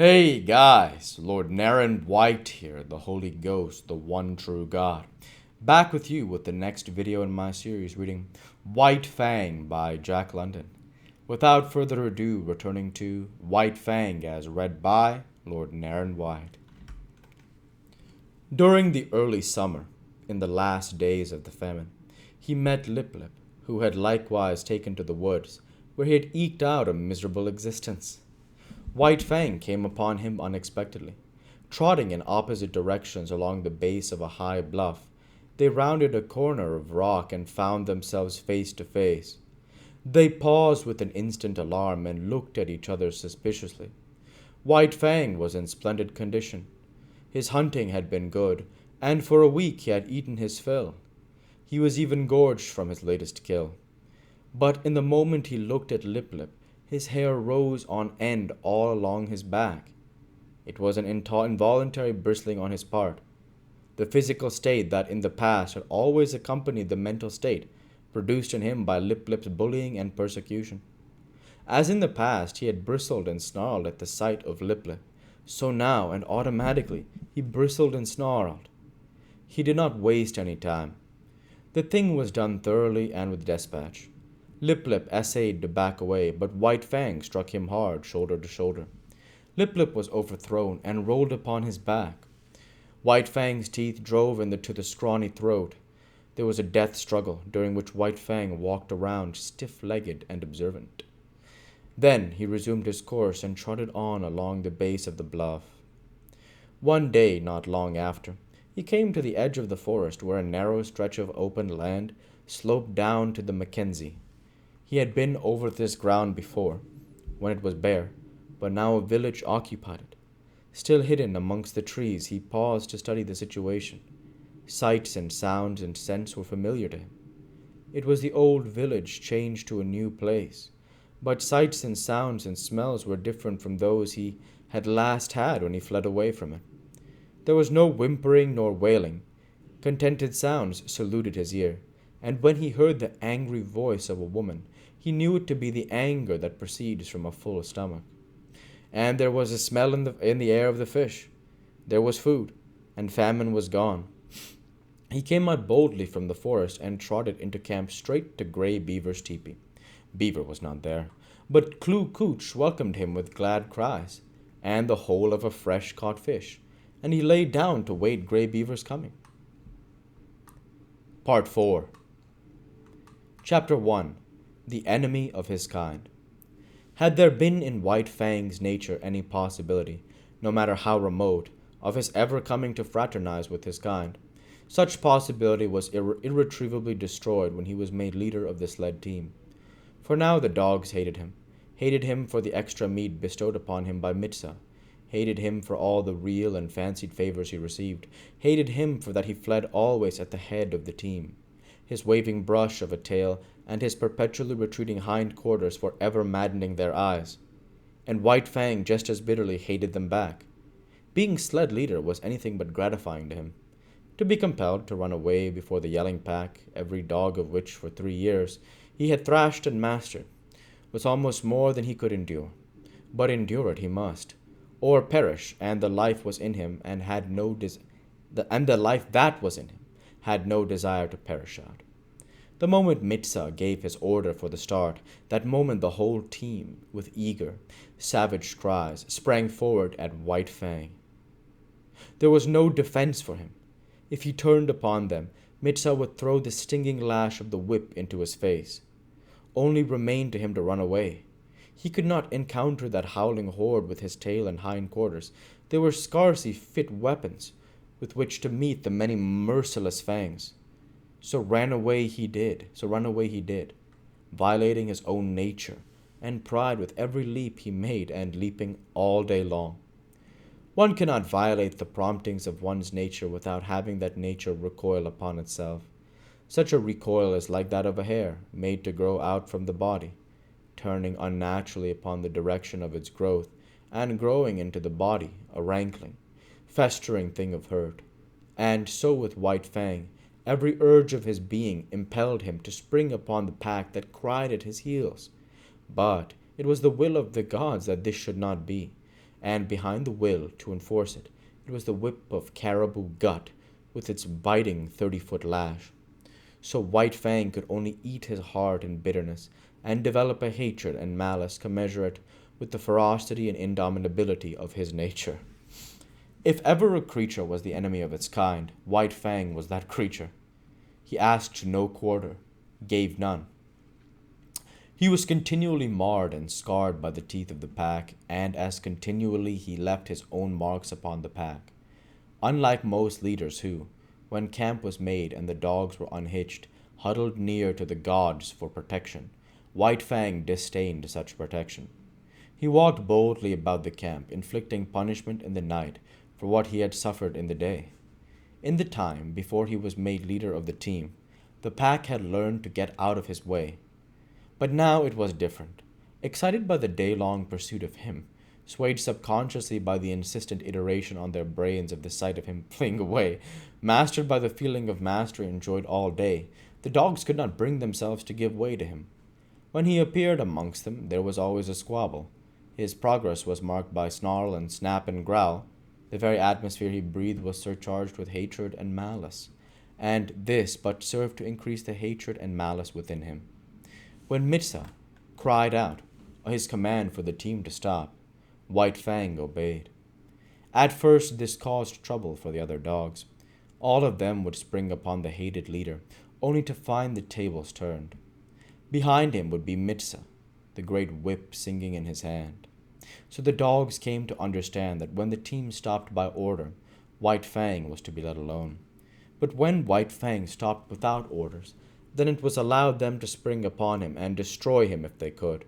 Hey guys, Lord Naren White here, the Holy Ghost, the one true God. Back with you with the next video in my series reading White Fang by Jack London. Without further ado, returning to White Fang as read by Lord Naren White. During the early summer, in the last days of the famine, he met Lip Lip, who had likewise taken to the woods, where he had eked out a miserable existence. White Fang came upon him unexpectedly. Trotting in opposite directions along the base of a high bluff, they rounded a corner of rock and found themselves face to face. They paused with an instant alarm and looked at each other suspiciously. White Fang was in splendid condition. His hunting had been good, and for a week he had eaten his fill. He was even gorged from his latest kill. But in the moment he looked at Lip Lip, his hair rose on end all along his back. It was an involuntary bristling on his part. The physical state that in the past had always accompanied the mental state produced in him by Lip Lip's bullying and persecution. As in the past he had bristled and snarled at the sight of Lip Lip, so now and automatically he bristled and snarled. He did not waste any time. The thing was done thoroughly and with despatch. Lip Lip essayed to back away, but White Fang struck him hard, shoulder to shoulder. Lip Lip was overthrown and rolled upon his back. White Fang's teeth drove into the scrawny throat. There was a death struggle, during which White Fang walked around stiff-legged and observant. Then he resumed his course and trotted on along the base of the bluff. One day, not long after, he came to the edge of the forest where a narrow stretch of open land sloped down to the Mackenzie. He had been over this ground before, when it was bare, but now a village occupied it. Still hidden amongst the trees, he paused to study the situation. Sights and sounds and scents were familiar to him. It was the old village changed to a new place, but sights and sounds and smells were different from those he had last had when he fled away from it. There was no whimpering nor wailing. Contented sounds saluted his ear, and when he heard the angry voice of a woman, he knew it to be the anger that proceeds from a full stomach. And there was a smell in the air of the fish. There was food, and famine was gone. He came out boldly from the forest and trotted into camp straight to Gray Beaver's teepee. Beaver was not there, but Kloo Cooch welcomed him with glad cries, and the whole of a fresh caught fish, and he lay down to wait Gray Beaver's coming. Part 4. Chapter 1. The Enemy of His Kind. Had there been in White Fang's nature any possibility, no matter how remote, of his ever coming to fraternize with his kind, such possibility was irretrievably destroyed when he was made leader of the sled team. For now the dogs hated him for the extra meat bestowed upon him by Mitsa, hated him for all the real and fancied favors he received, hated him for that he fled always at the head of the team. His waving brush of a tail and his perpetually retreating hind quarters forever maddening their eyes. And White Fang just as bitterly hated them back. Being sled leader was anything but gratifying to him. To be compelled to run away before the yelling pack, every dog of which for 3 years he had thrashed and mastered, was almost more than he could endure. But endure it he must, or perish, and the life was in him and had no the life that was in him had no desire to perish out. The moment Mitsa gave his order for the start, that moment the whole team, with eager, savage cries, sprang forward at White Fang. There was no defense for him. If he turned upon them, Mitsa would throw the stinging lash of the whip into his face. Only remained to him to run away. He could not encounter that howling horde with his tail and hind quarters. They were scarcely fit weapons with which to meet the many merciless fangs. So run away he did, violating his own nature and pride with every leap he made and leaping all day long. One cannot violate the promptings of one's nature without having that nature recoil upon itself. Such a recoil is like that of a hair made to grow out from the body, turning unnaturally upon the direction of its growth and growing into the body, a rankling, festering thing of hurt. And so with White Fang, every urge of his being impelled him to spring upon the pack that cried at his heels. But it was the will of the gods that this should not be, and behind the will to enforce it, it was the whip of caribou gut with its biting 30-foot lash. So White Fang could only eat his heart in bitterness and develop a hatred and malice commensurate with the ferocity and indomitability of his nature. If ever a creature was the enemy of its kind, White Fang was that creature. He asked no quarter, gave none. He was continually marred and scarred by the teeth of the pack, and as continually he left his own marks upon the pack. Unlike most leaders who, when camp was made and the dogs were unhitched, huddled near to the gods for protection, White Fang disdained such protection. He walked boldly about the camp, inflicting punishment in the night for what he had suffered in the day. In the time before he was made leader of the team, the pack had learned to get out of his way. But now it was different. Excited by the day-long pursuit of him, swayed subconsciously by the insistent iteration on their brains of the sight of him fleeing away, mastered by the feeling of mastery enjoyed all day, the dogs could not bring themselves to give way to him. When he appeared amongst them, there was always a squabble. His progress was marked by snarl and snap and growl. The very atmosphere he breathed was surcharged with hatred and malice, and this but served to increase the hatred and malice within him. When Mitsa cried out his command for the team to stop, White Fang obeyed. At first this caused trouble for the other dogs. All of them would spring upon the hated leader, only to find the tables turned. Behind him would be Mitsa, the great whip singing in his hand. So the dogs came to understand that when the team stopped by order, White Fang was to be let alone. But when White Fang stopped without orders, then it was allowed them to spring upon him and destroy him if they could.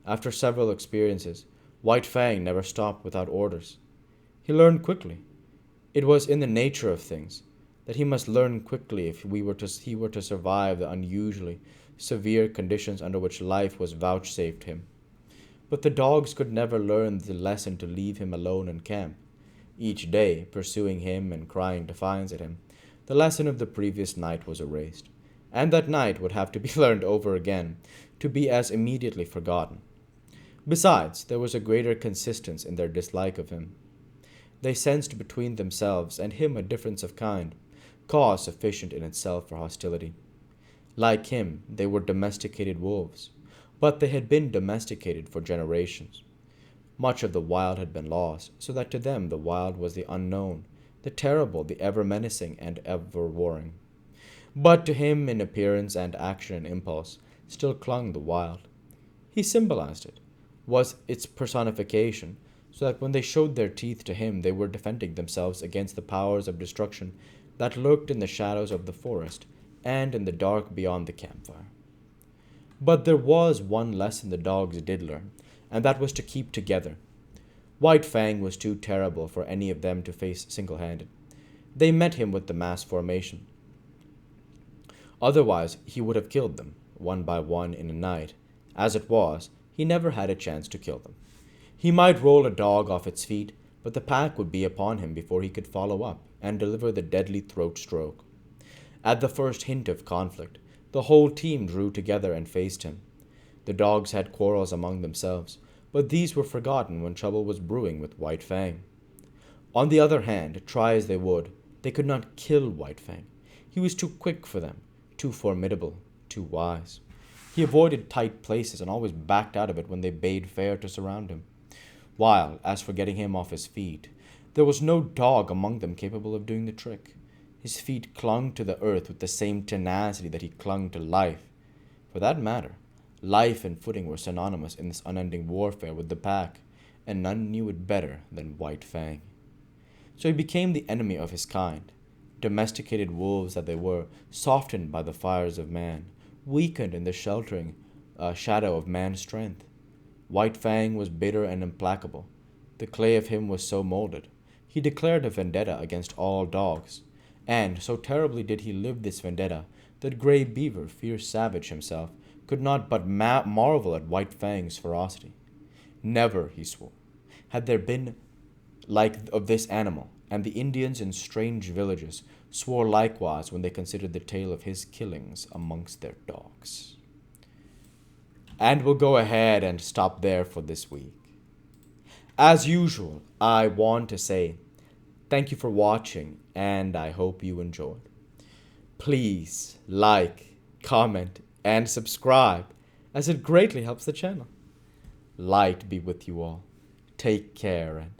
After several experiences, White Fang never stopped without orders. He learned quickly. It was in the nature of things that he must learn quickly if he were to survive the unusually severe conditions under which life was vouchsafed him. But the dogs could never learn the lesson to leave him alone in camp, each day pursuing him and crying defiance at him. The lesson of the previous night was erased, and that night would have to be learned over again, to be as immediately forgotten. Besides, there was a greater consistency in their dislike of him. They sensed between themselves and him a difference of kind, cause sufficient in itself for hostility. Like him, they were domesticated wolves, but they had been domesticated for generations. Much of the wild had been lost, so that to them the wild was the unknown, the terrible, the ever menacing and ever warring. But to him, in appearance and action and impulse, still clung the wild. He symbolized it, was its personification, so that when they showed their teeth to him, they were defending themselves against the powers of destruction that lurked in the shadows of the forest and in the dark beyond the campfire. But there was one lesson the dogs did learn, and that was to keep together. White Fang was too terrible for any of them to face single-handed. They met him with the mass formation. Otherwise, he would have killed them, one by one in a night. As it was, he never had a chance to kill them. He might roll a dog off its feet, but the pack would be upon him before he could follow up and deliver the deadly throat stroke. At the first hint of conflict, the whole team drew together and faced him. The dogs had quarrels among themselves, but these were forgotten when trouble was brewing with White Fang. On the other hand, try as they would, they could not kill White Fang. He was too quick for them, too formidable, too wise. He avoided tight places and always backed out of it when they bade fair to surround him. While, as for getting him off his feet, there was no dog among them capable of doing the trick. His feet clung to the earth with the same tenacity that he clung to life. For that matter, life and footing were synonymous in this unending warfare with the pack, and none knew it better than White Fang. So he became the enemy of his kind. Domesticated wolves that they were, softened by the fires of man, weakened in the sheltering shadow of man's strength. White Fang was bitter and implacable. The clay of him was so molded. He declared a vendetta against all dogs, and so terribly did he live this vendetta that Grey Beaver, fierce savage himself, could not but marvel at White Fang's ferocity. Never, he swore, had there been like of this animal, and the Indians in strange villages swore likewise when they considered the tale of his killings amongst their dogs. And we'll go ahead and stop there for this week. As usual, I want to say thank you for watching and I hope you enjoyed. Please like, comment, and subscribe as it greatly helps the channel. Light be with you all. Take care and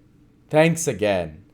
thanks again.